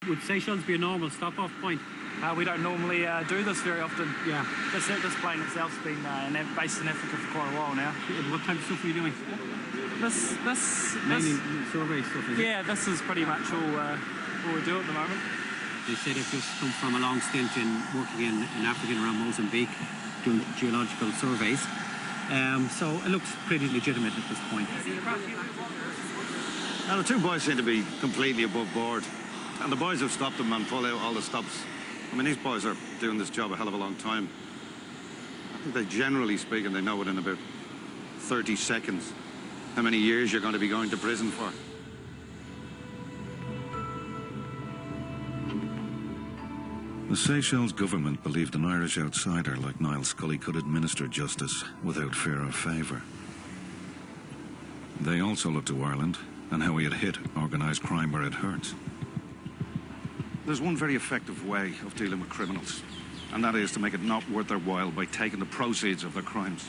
would Seychelles be a normal stop-off point? We don't normally do this very often. Yeah. This plane itself's been based in Africa for quite a while now. What type of stuff are you doing? Mainly survey stuff, is it? Yeah, this is pretty much all we do at the moment. They say they've just come from a long stint in working in Africa and around Mozambique, doing geological surveys. So it looks pretty legitimate at this point. Now, the two boys seem to be completely above board, and the boys have stopped them and pulled out all the stops. I mean, these boys are doing this job a hell of a long time. I think they, generally speaking, they know within about 30 seconds how many years you're going to be going to prison for. The Seychelles government believed an Irish outsider like Niall Scully could administer justice without fear of favour. They also looked to Ireland and how we had hit organised crime where it hurts. There's one very effective way of dealing with criminals, and that is to make it not worth their while by taking the proceeds of their crimes.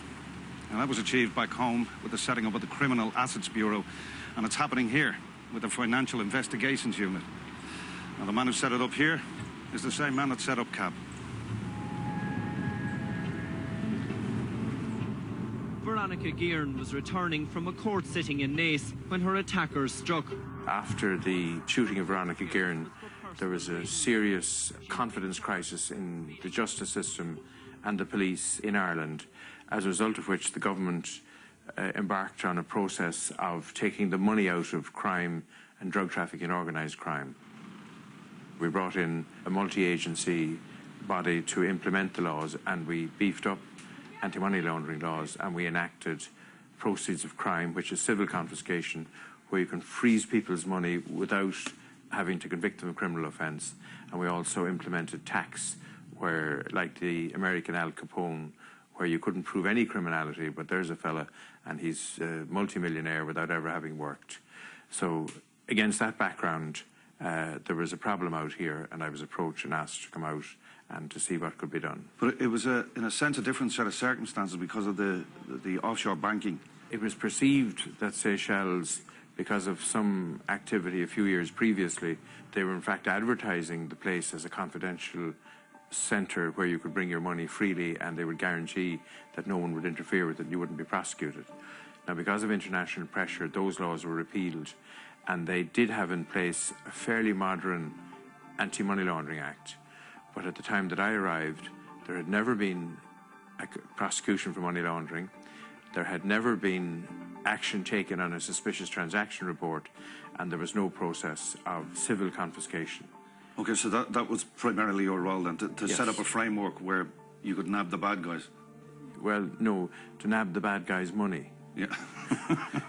And that was achieved back home with the setting up of the Criminal Assets Bureau, and it's happening here with the Financial Investigations Unit. Now, the man who set it up here is the same man that set up CAB. Veronica Guerin was returning from a court sitting in Naas when her attackers struck. After the shooting of Veronica Guerin, there was a serious confidence crisis in the justice system and the police in Ireland, as a result of which the government embarked on a process of taking the money out of crime and drug trafficking and organised crime. We brought in a multi-agency body to implement the laws, and we beefed up anti-money laundering laws, and we enacted proceeds of crime, which is civil confiscation, where you can freeze people's money without having to convict them of a criminal offence. And we also implemented tax, where, like the American Al Capone, where you couldn't prove any criminality, but there's a fella and he's a multimillionaire without ever having worked. So against that background, there was a problem out here, and I was approached and asked to come out and to see what could be done. But it was, in a sense, a different set of circumstances because of the offshore banking. It was perceived that Seychelles, because of some activity a few years previously, they were in fact advertising the place as a confidential centre where you could bring your money freely, and they would guarantee that no one would interfere with it and you wouldn't be prosecuted. Now, because of international pressure, those laws were repealed, and they did have in place a fairly modern anti-money laundering act. But at the time that I arrived, there had never been a prosecution for money laundering. There had never been action taken on a suspicious transaction report, and there was no process of civil confiscation. Okay, so that was primarily your role then, to Yes. set up a framework where you could nab the bad guys? Well, no, to nab the bad guy's money. Yeah.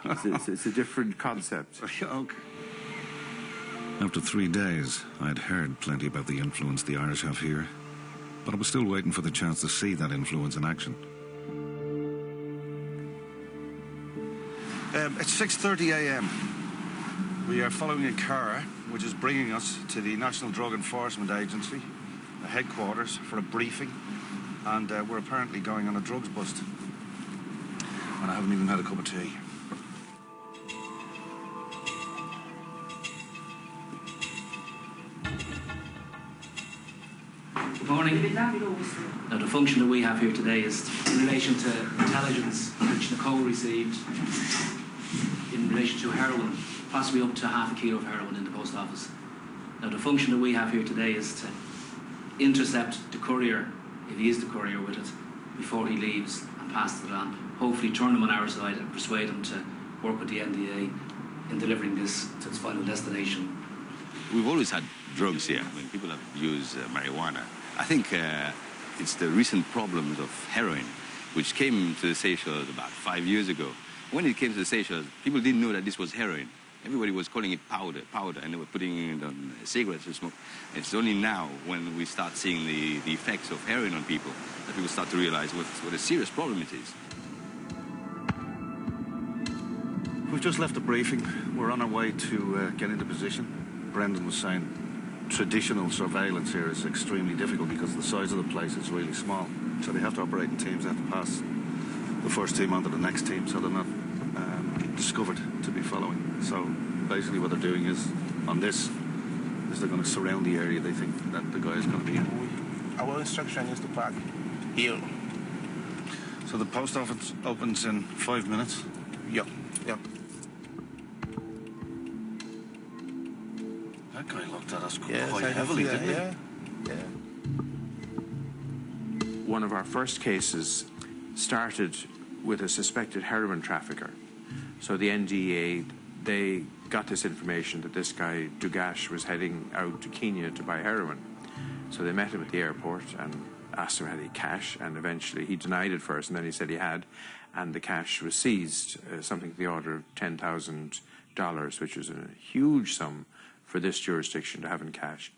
It's a different concept. Okay. After 3 days, I'd heard plenty about the influence the Irish have here, but I was still waiting for the chance to see that influence in action. It's 6:30 a.m. We are following a car which is bringing us to the National Drug Enforcement Agency, the headquarters, for a briefing, and we're apparently going on a drugs bust. And I haven't even had a cup of tea. Good morning. Now, the function that we have here today is in relation to intelligence which Nicole received in relation to heroin, possibly up to half a kilo of heroin in the post office. Now, the function that we have here today is to intercept the courier, if he is the courier with it, before he leaves and pass it on. Hopefully turn him on our side and persuade him to work with the NDA in delivering this to its final destination. We've always had drugs here. I mean, people have used marijuana. I think it's the recent problems of heroin, which came to the Seychelles about 5 years ago. When it came to the Seychelles, people didn't know that this was heroin. Everybody was calling it powder, and they were putting it on cigarettes to smoke. It's only now, when we start seeing the effects of heroin on people, that people start to realize what a serious problem it is. We've just left the briefing. We're on our way to get into position. Brendan was saying traditional surveillance here is extremely difficult because the size of the place is really small. So they have to operate in teams. They have to pass the first team onto the next team, so they're not discovered to be following. So basically what they're doing is, on this Is they're going to surround the area they think that the guy is going to be in? Our instruction is to park here. So the post office opens in 5 minutes? Yeah, yeah. That guy looked at us Yes, quite I can heavily, see that, didn't he? yeah. One of our first cases started with a suspected heroin trafficker. So the NDA, they got this information that this guy, Dugash, was heading out to Kenya to buy heroin. So they met him at the airport and asked him had he cash, and eventually he denied it first, and then he said he had, and the cash was seized, something to the order of $10,000, which was a huge sum for this jurisdiction to have in cash.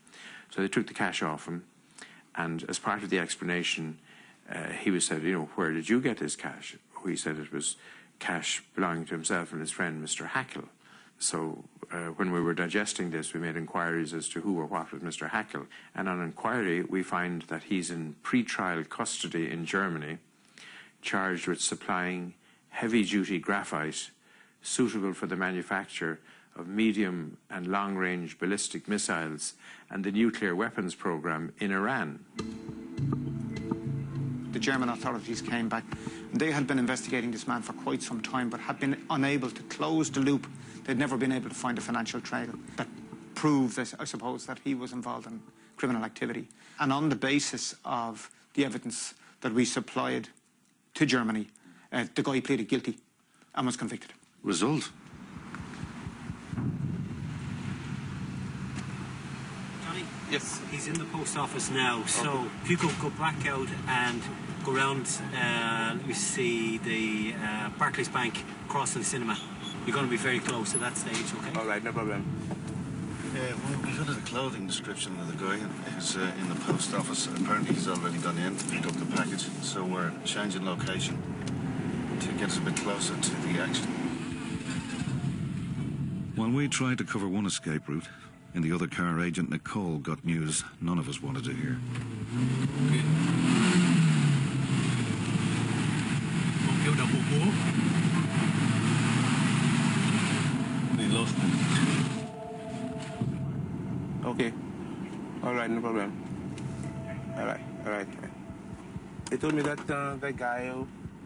So they took the cash off him, and as part of the explanation, he was said, you know, where did you get this cash? He said it was cash belonging to himself and his friend, Mr. Hackle. So when we were digesting this, we made inquiries as to who or what was Mr. Hackle. And on inquiry, we find that he's in pre-trial custody in Germany, charged with supplying heavy-duty graphite suitable for the manufacture of medium and long-range ballistic missiles and the nuclear weapons program in Iran. The German authorities came back. They had been investigating this man for quite some time, but had been unable to close the loop. They'd never been able to find a financial trail that proved, I suppose, that he was involved in criminal activity. And on the basis of the evidence that we supplied to Germany, the guy pleaded guilty and was convicted. Result? Johnny? Yes. He's in the post office now, so if you could go back out and go round, let me see, the Barclays Bank across to the cinema. You're going to be very close at that stage, okay? All right, no problem. Yeah, well, we got a clothing description of the guy who's in the post office. Apparently he's already gone in to pick up the package, so we're changing location to get us a bit closer to the action. While we tried to cover one escape route, in the other car, Agent Nicole got news none of us wanted to hear. We lost him. Okay. All right, no problem. All right. They told me that the guy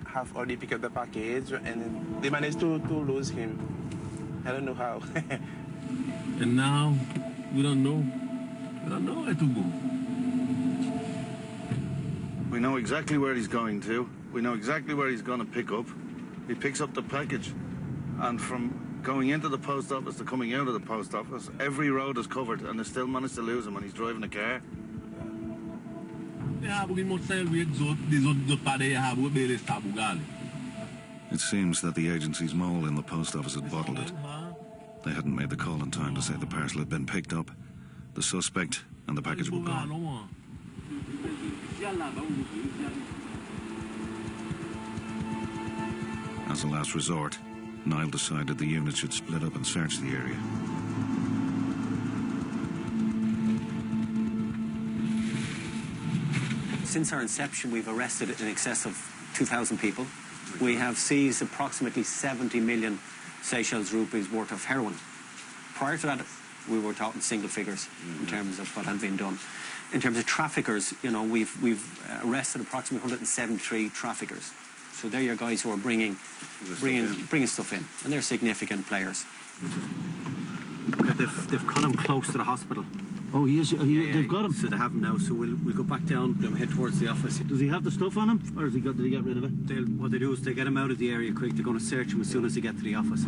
have already picked up the package and they managed to lose him. I don't know how. And now, we don't know. We don't know where to go. We know exactly where he's going to. We know exactly where he's going to pick up. He picks up the package. And from going into the post office to coming out of the post office, every road is covered, and they still managed to lose him when he's driving a car. It seems that the agency's mole in the post office had bottled it. They hadn't made the call in time to say the parcel had been picked up. The suspect and the package were gone. As a last resort, Niall decided the unit should split up and search the area. Since our inception, we've arrested in excess of 2,000 people. We have seized approximately 70 million Seychelles rupees worth of heroin. Prior to that, we were talking single figures in terms of what had been done. In terms of traffickers, you know, we've arrested approximately 173 traffickers. So they're your guys who are bringing stuff in, and they're significant players. They've got him close to the hospital. Oh, they've got him. So they have him now. So we'll go back down and head towards the office. Does he have the stuff on him, or did he get rid of it? What they do is they get him out of the area quick. They're going to search him as soon as they get to the office.